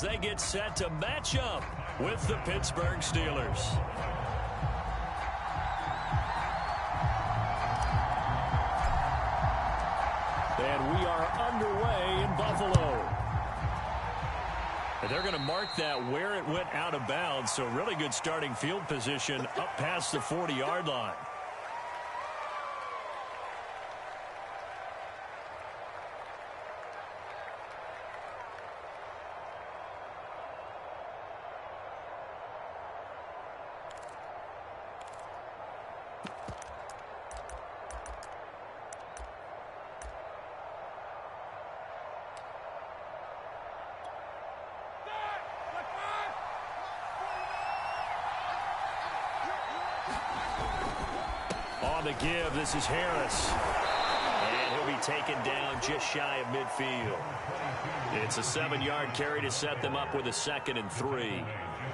They get set to match up with the Pittsburgh Steelers. And we are underway in Buffalo. And they're going to mark that where it went out of bounds, so really good starting field position up past the 40-yard line. On the give, this is Harris. And he'll be taken down just shy of midfield. It's a 7-yard carry to set them up with a 2nd and 3.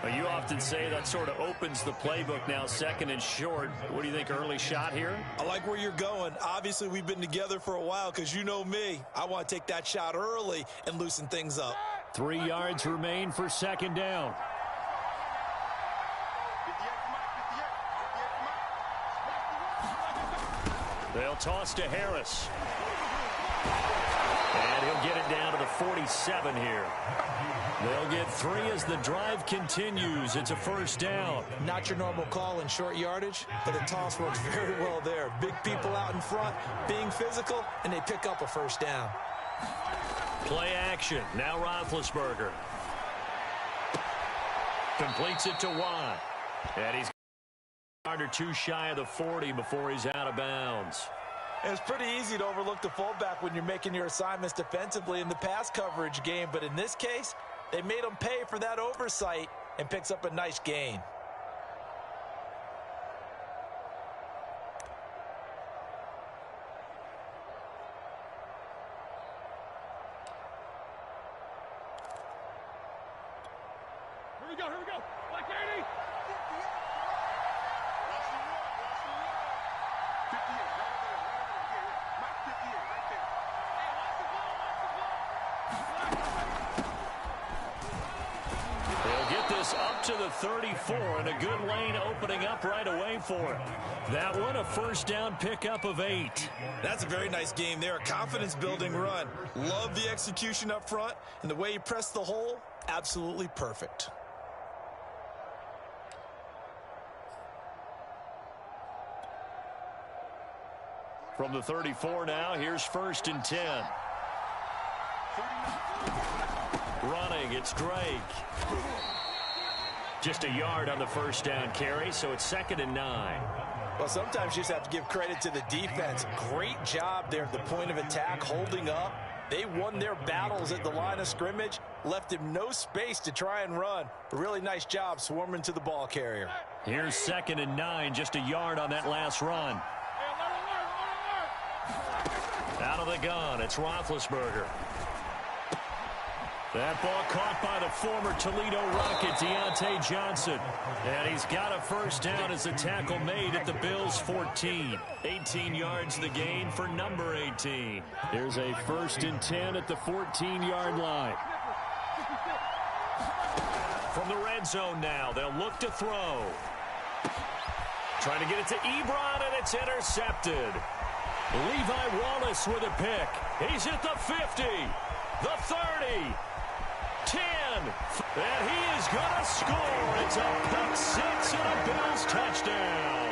Well, you often say that sort of opens the playbook now, 2nd and short. What do you think, early shot here? I like where you're going. Obviously, we've been together for a while because you know me. I want to take that shot early and loosen things up. 3 yards remain for 2nd down. They'll toss to Harris. And he'll get it down to the 47 here. They'll get 3 as the drive continues. It's a 1st down. Not your normal call in short yardage, but the toss works very well there. Big people out in front, being physical, and they pick up a 1st down. Play action. Now Roethlisberger. Completes it to Watt. And he's a yard or 2 shy of the 40 before he's out of bounds. It's pretty easy to overlook the fullback when you're making your assignments defensively in the pass coverage game, but in this case, they made him pay for that oversight and picks up a nice gain. Here we go, here we go. Black 80. They'll get this up to the 34, and a good lane opening up right away for him. That one, a 1st down pickup of 8. That's a very nice game there. A confidence-building run. Love the execution up front, and the way he pressed the hole, absolutely perfect. From the 34 now, here's 1st and 10. Running, it's Drake. Just a yard on the 1st down carry, so it's 2nd and 9. Well, sometimes you just have to give credit to the defense. Great job there at the point of attack, holding up. They won their battles at the line of scrimmage, left him no space to try and run. A really nice job swarming to the ball carrier. Here's 2nd and 9, just a yard on that last run. Out of the gun, it's Roethlisberger. That ball caught by the former Toledo Rocket, Deontay Johnson. And he's got a 1st down as the tackle made at the Bills' 14. 18 yards the gain for number 18. Here's a 1st and 10 at the 14-yard line. From the red zone now, they'll look to throw. Trying to get it to Ebron, and it's intercepted. Levi Wallace with a pick. He's at the 50, the 30, 10, and he is going to score. It's a pick 6 and a Bills touchdown.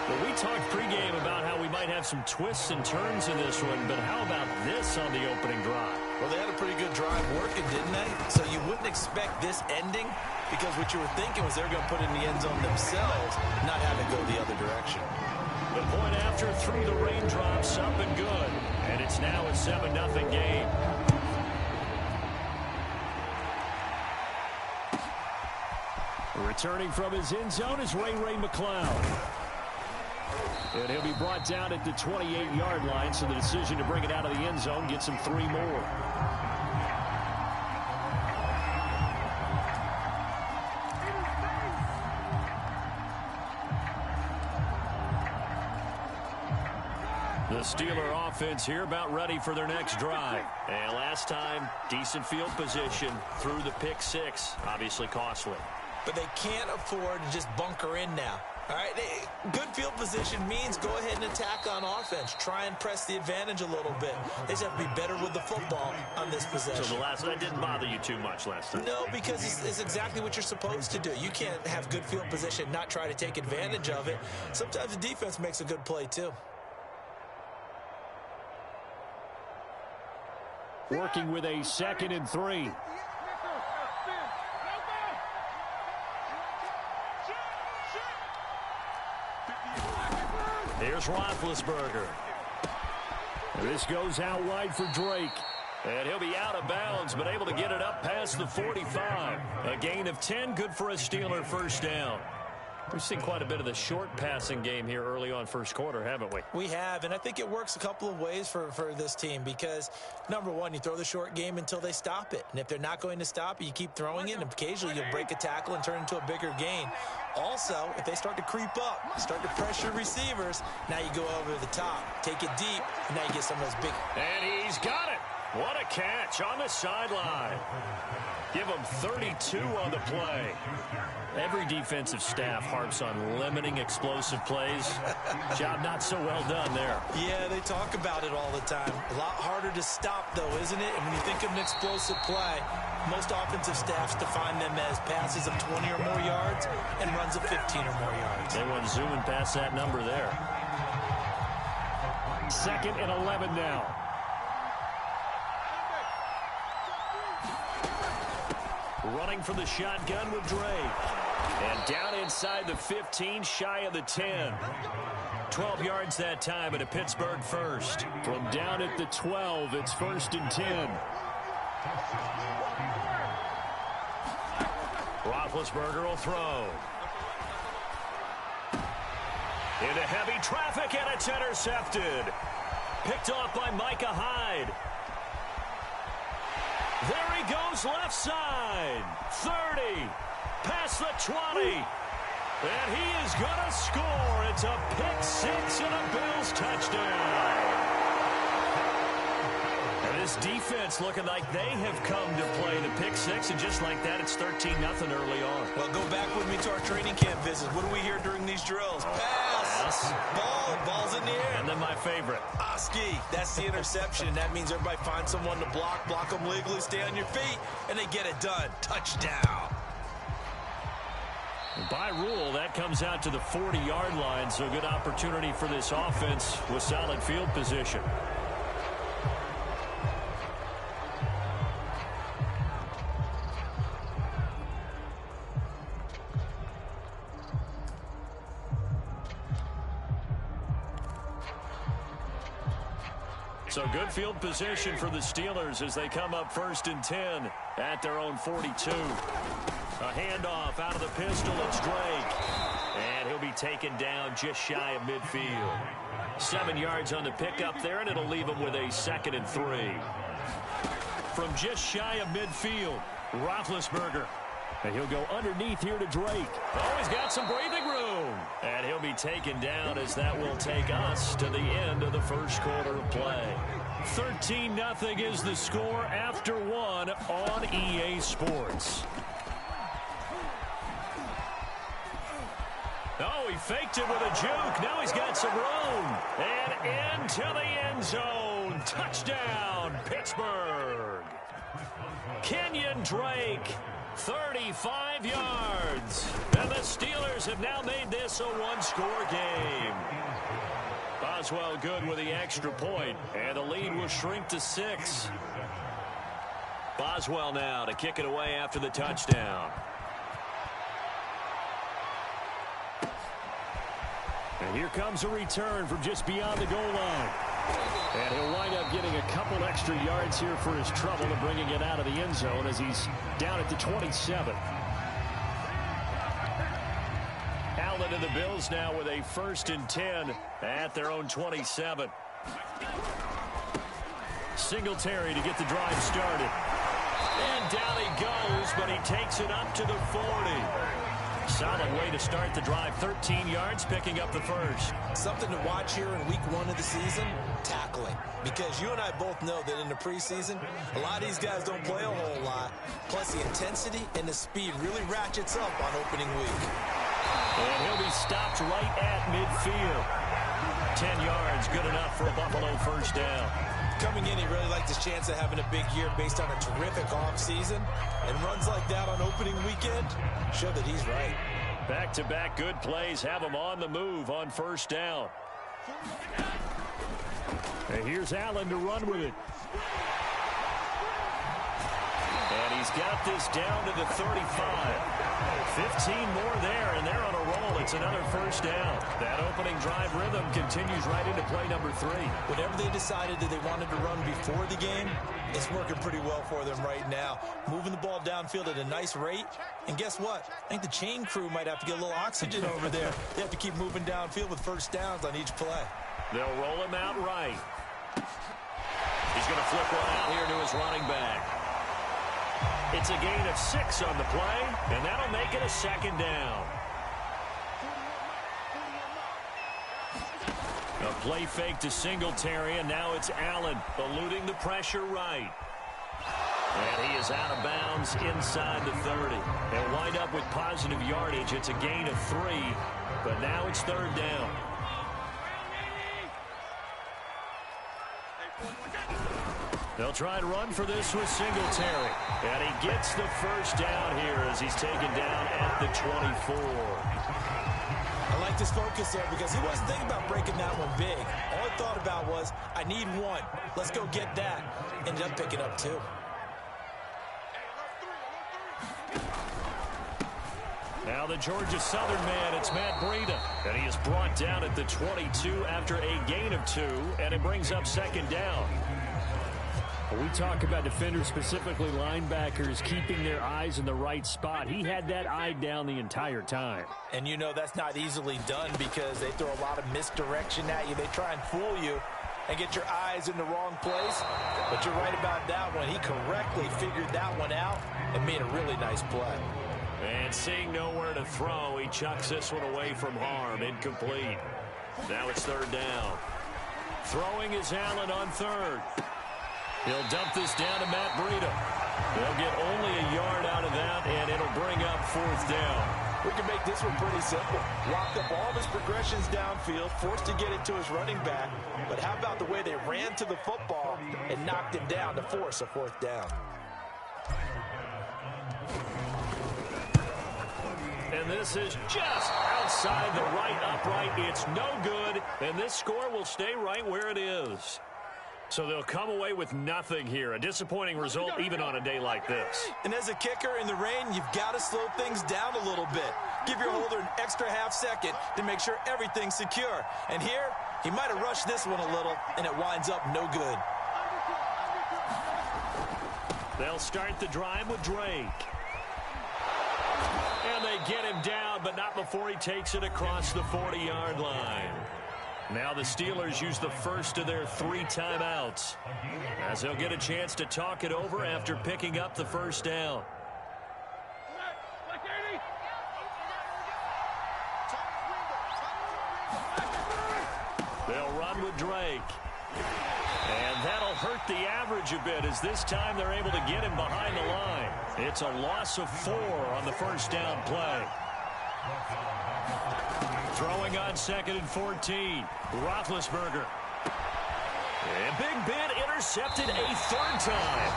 Well, we talked pregame about how we might have some twists and turns in this one, but how about this on the opening drive? Well, they had a pretty good drive working, didn't they? So you wouldn't expect this ending because what you were thinking was they're going to put it in the end zone themselves, not have it go the other direction. The point after through the raindrops, up and good. And it's now a 7-0 game. Returning from his end zone is Ray McCloud. And he'll be brought down at the 28-yard line, so the decision to bring it out of the end zone gets him 3 more. The Steeler offense here about ready for their next drive. And last time, decent field position through the pick six. Obviously costly. But they can't afford to just bunker in now. All right, good field position means go ahead and attack on offense. Try and press the advantage a little bit. They just have to be better with the football on this possession. So that didn't bother you too much last time? No, because it's exactly what you're supposed to do. You can't have good field position, not try to take advantage of it. Sometimes the defense makes a good play, too. Working with a 2nd and 3. Here's Roethlisberger. This goes out wide for Drake. And he'll be out of bounds, but able to get it up past the 45. A gain of 10, good for a Steeler first down. We've seen quite a bit of the short passing game here early on first quarter, haven't we? We have, and I think it works a couple of ways for this team because, number one, you throw the short game until they stop it. And if they're not going to stop it, you keep throwing it, and occasionally you'll break a tackle and turn into a bigger gain. Also, if they start to creep up, start to pressure receivers, now you go over the top, take it deep, and now you get some of those big. And he's got it. What a catch on the sideline. Give him 32 on the play. Every defensive staff harps on limiting explosive plays. Job not so well done there. Yeah, they talk about it all the time. A lot harder to stop, though, isn't it? And when you think of an explosive play, most offensive staffs define them as passes of 20 or more yards and runs of 15 or more yards. They went zooming past that number there. 2nd and 11 now. Running from the shotgun with Drake. And down inside the 15, shy of the 10. 12 yards that time at a Pittsburgh first. From down at the 12, it's 1st and 10. Roethlisberger will throw. Into heavy traffic, and it's intercepted. Picked off by Micah Hyde. There he goes, left side. 30. Past the 20. And he is going to score. It's a pick six and a Bills touchdown. And this defense looking like they have come to play the pick six. And just like that, it's 13-0 early on. Well, go back with me to our training camp visits. What do we hear during these drills? Pass. Ball's in the air. And then my favorite. Oski. That's the interception. That means everybody finds someone to block them legally, stay on your feet, and they get it done. Touchdown. By rule, that comes out to the 40-yard line, so good opportunity for this offense with solid field position. So good field position for the Steelers as they come up 1st and 10 at their own 42. A handoff out of the pistol. It's Drake. And he'll be taken down just shy of midfield. 7 yards on the pickup there, and it'll leave him with a 2nd and 3. From just shy of midfield, Roethlisberger. And he'll go underneath here to Drake. Oh, he's got some breathing room. And he'll be taken down as that will take us to the end of the first quarter of play. 13-0 is the score after one on EA Sports. Oh, he faked it with a juke. Now he's got some room. And into the end zone. Touchdown, Pittsburgh. Kenyon Drake, 35 yards. And the Steelers have now made this a one-score game. Boswell good with the extra point, and the lead will shrink to 6. Boswell now to kick it away after the touchdown. And here comes a return from just beyond the goal line. And he'll wind up getting a couple extra yards here for his trouble and bringing it out of the end zone as he's down at the 27. Allen and the Bills now with a 1st and 10 at their own 27. Singletary to get the drive started. And down he goes, but he takes it up to the 40. Solid way to start the drive. 13 yards, picking up the first. Something to watch here in week 1 of the season, tackling. Because you and I both know that in the preseason, a lot of these guys don't play a whole lot. Plus the intensity and the speed really ratchets up on opening week. And he'll be stopped right at midfield. 10 yards, good enough for a Buffalo first down. Coming in, he really liked his chance of having a big year based on a terrific offseason. And runs like that on opening weekend show that he's right. Back-to-back good plays have him on the move on first down. And here's Allen to run with it. And he's got this down to the 35. 15 more there, and they're on a roll. It's another first down. That opening drive rhythm continues right into play number 3. Whatever they decided that they wanted to run before the game, it's working pretty well for them right now. Moving the ball downfield at a nice rate. And guess what? I think the chain crew might have to get a little oxygen over there. They have to keep moving downfield with first downs on each play. They'll roll him out right. He's going to flip one out here to his running back. It's a gain of 6 on the play, and that'll make it a second down. A play fake to Singletary, and now it's Allen eluding the pressure right. And he is out of bounds inside the 30. They'll wind up with positive yardage. It's a gain of 3, but now it's third down. They'll try and run for this with Singletary. And he gets the first down here as he's taken down at the 24. I like this focus there because he wasn't thinking about breaking that one big. All he thought about was, I need 1. Let's go get that. Ended up picking up 2. Now the Georgia Southern man, it's Matt Breida. And he is brought down at the 22 after a gain of 2, and it brings up second down. When we talk about defenders, specifically linebackers, keeping their eyes in the right spot, he had that eye down the entire time. And you know that's not easily done because they throw a lot of misdirection at you. They try and fool you and get your eyes in the wrong place. But you're right about that one. He correctly figured that one out and made a really nice play. And seeing nowhere to throw, he chucks this one away from harm. Incomplete. Now it's third down. Throwing is Allen on third. He'll dump this down to Matt Breida. They'll get only a yard out of that, and it'll bring up fourth down. We can make this one pretty simple. Locked up all of his progressions downfield, forced to get it to his running back. But how about the way they ran to the football and knocked him down to force a fourth down? And this is just outside the right upright. It's no good, and this score will stay right where it is. So they'll come away with nothing here. A disappointing result even on a day like this. And as a kicker in the rain, you've got to slow things down a little bit. Give your holder an extra half second to make sure everything's secure. And here, he might have rushed this one a little, and it winds up no good. They'll start the drive with Drake. And they get him down, but not before he takes it across the 40-yard line. Now the Steelers use the first of their 3 timeouts, as they'll get a chance to talk it over after picking up the first down. They'll run with Drake. And that'll hurt the average a bit, as this time they're able to get him behind the line. It's a loss of 4 on the first down play. Throwing on 2nd and 14. Roethlisberger. And Big Ben intercepted a 3rd time.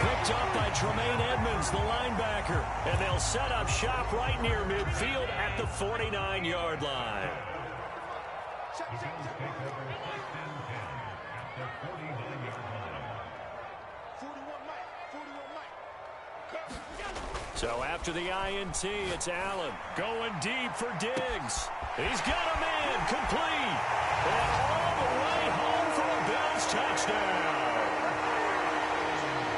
Picked up by Tremaine Edmonds, the linebacker. And they'll set up shop right near midfield at the 49-yard line. So after the INT, it's Allen going deep for Diggs. He's got a man complete. And all the way home for a Bills touchdown.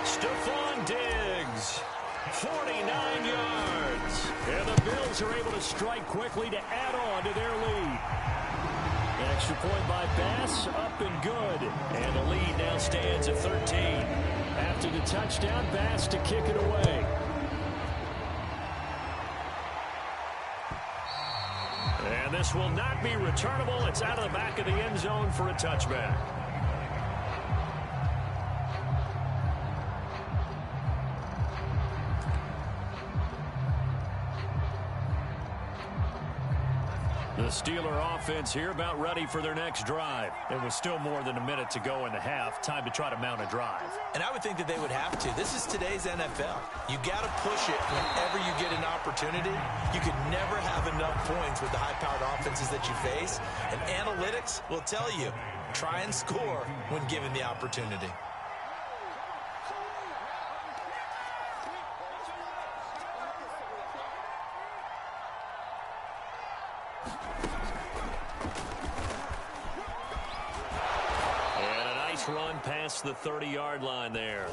Stephon Diggs, 49 yards. And the Bills are able to strike quickly to add on to their lead. Extra point by Bass, up and good. And the lead now stands at 13. After the touchdown, Bass to kick it away. This will not be returnable. It's out of the back of the end zone for a touchback. The Steeler offense here about ready for their next drive. There was still more than a minute to go in the half. Time to try to mount a drive. And I would think that they would have to. This is today's NFL. You got to push it whenever you get an opportunity. You can never have enough points with the high-powered offenses that you face. And analytics will tell you, try and score when given the opportunity. Run past the 30-yard line there.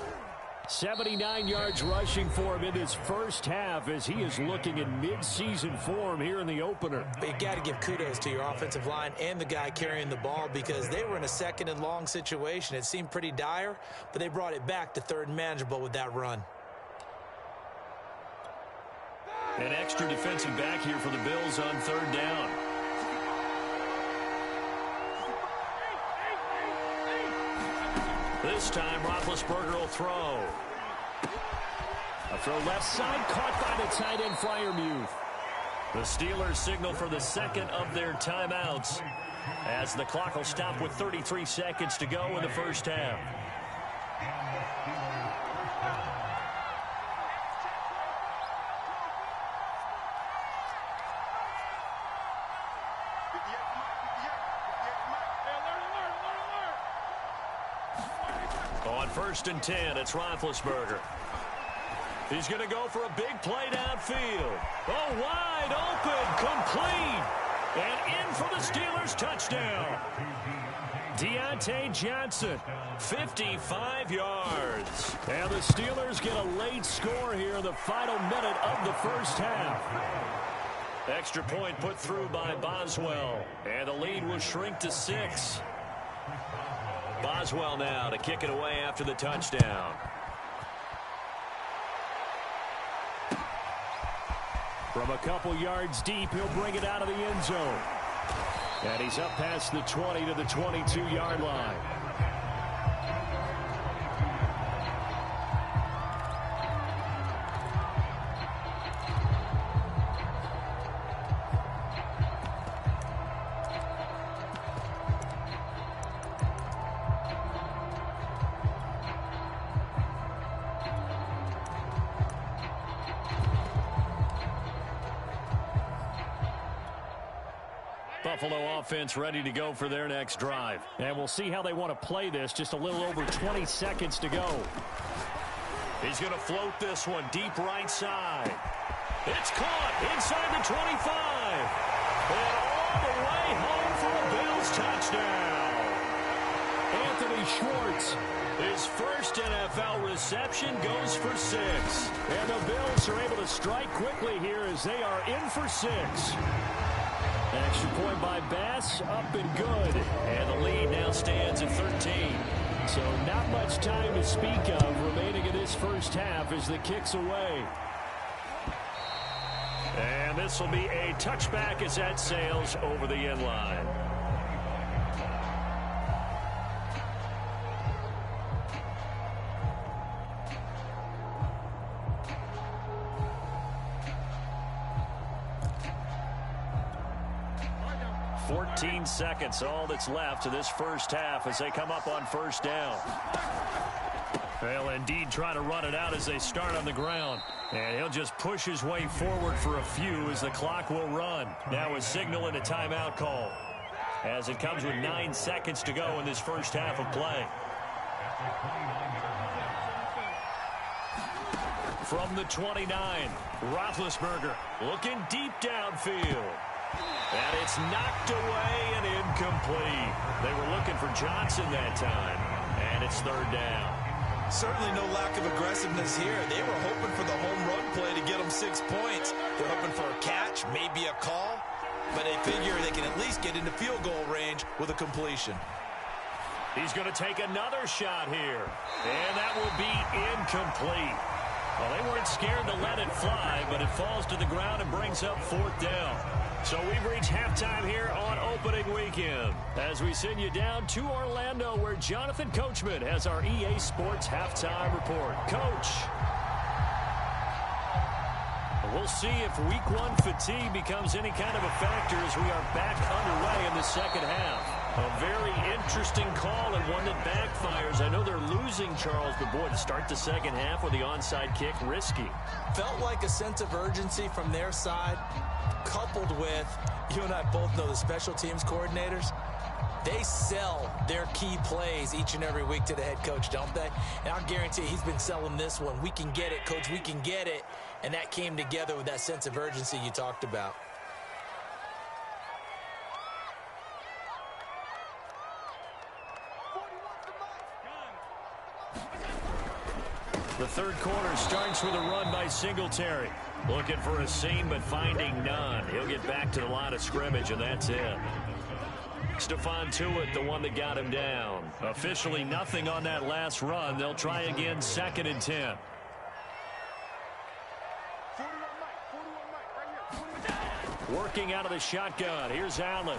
79 yards rushing for him in his first half as he is looking in mid-season form here in the opener. You got to give kudos to your offensive line and the guy carrying the ball because they were in a second and long situation. It seemed pretty dire, but they brought it back to third and manageable with that run. An extra defensive back here for the Bills on third down. This time, Roethlisberger will throw. A throw left side, caught by the tight end, Freiermuth. The Steelers signal for the second of their timeouts as the clock will stop with 33 seconds to go in the first half. On 1st and 10, it's Roethlisberger. He's going to go for a big play downfield. Oh, wide open, complete, and in for the Steelers touchdown. Deontay Johnson, 55 yards. And the Steelers get a late score here in the final minute of the first half. Extra point put through by Boswell, and the lead will shrink to 6. Boswell now to kick it away after the touchdown. From a couple yards deep, he'll bring it out of the end zone. And he's up past the 20 to the 22-yard line. Buffalo offense ready to go for their next drive. And we'll see how they want to play this. Just a little over 20 seconds to go. He's going to float this one deep right side. It's caught inside the 25. And all the way home for a Bills touchdown. Anthony Schwartz. His first NFL reception goes for 6. And the Bills are able to strike quickly here as they are in for 6. Extra point by Bass, up and good. And the lead now stands at 13. So not much time to speak of remaining in this first half as the kick's away. And this will be a touchback as that sails over the end line. Seconds, all that's left to this first half as they come up on first down. They'll indeed try to run it out as they start on the ground. And he'll just push his way forward for a few as the clock will run. Now a signal and a timeout call as it comes with 9 seconds to go in this first half of play. From the 29, Roethlisberger looking deep downfield. And it's knocked away and incomplete. They were looking for Johnson that time, and it's third down. Certainly no lack of aggressiveness here. They were hoping for the home run play to get them 6 points. They're hoping for a catch, maybe a call, but they figure they can at least get into field goal range with a completion. He's going to take another shot here, and that will be incomplete. Well, they weren't scared to let it fly, but it falls to the ground and brings up 4th down. So we've reached halftime here on opening weekend as we send you down to Orlando where Jonathan Coachman has our EA Sports halftime report. Coach. We'll see if week 1 fatigue becomes any kind of a factor as we are back underway in the second half. A very interesting call and one that backfires. I know they're losing, Charles, but boy, to start the second half with the onside kick, risky. Felt like a sense of urgency from their side, coupled with, you and I both know the special teams coordinators, they sell their key plays each and every week to the head coach, don't they? And I guarantee he's been selling this one. We can get it, coach, we can get it. And that came together with that sense of urgency you talked about. The third quarter starts with a run by Singletary. Looking for a seam, but finding none. He'll get back to the line of scrimmage, and that's it. Stephon Tuitt, the one that got him down. Officially nothing on that last run. They'll try again, 2nd and 10. Working out of the shotgun. Here's Allen.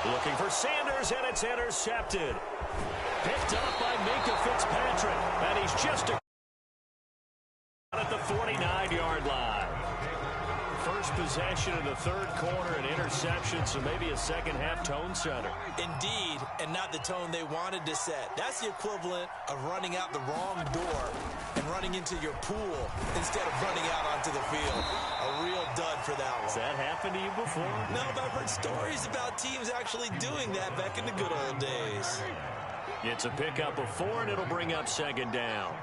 Looking for Sanders, and it's intercepted. Picked up by Minkah Fitzpatrick. And he's just at the 49-yard line. First possession of the third quarter, an interception, so maybe a second-half tone setter. Indeed, and not the tone they wanted to set. That's the equivalent of running out the wrong door and running into your pool instead of running out onto the field. A real dud for that one. Has that happened to you before? No, but I've heard stories about teams actually doing that back in the good old days. It's a pickup of 4, and it'll bring up 2nd down.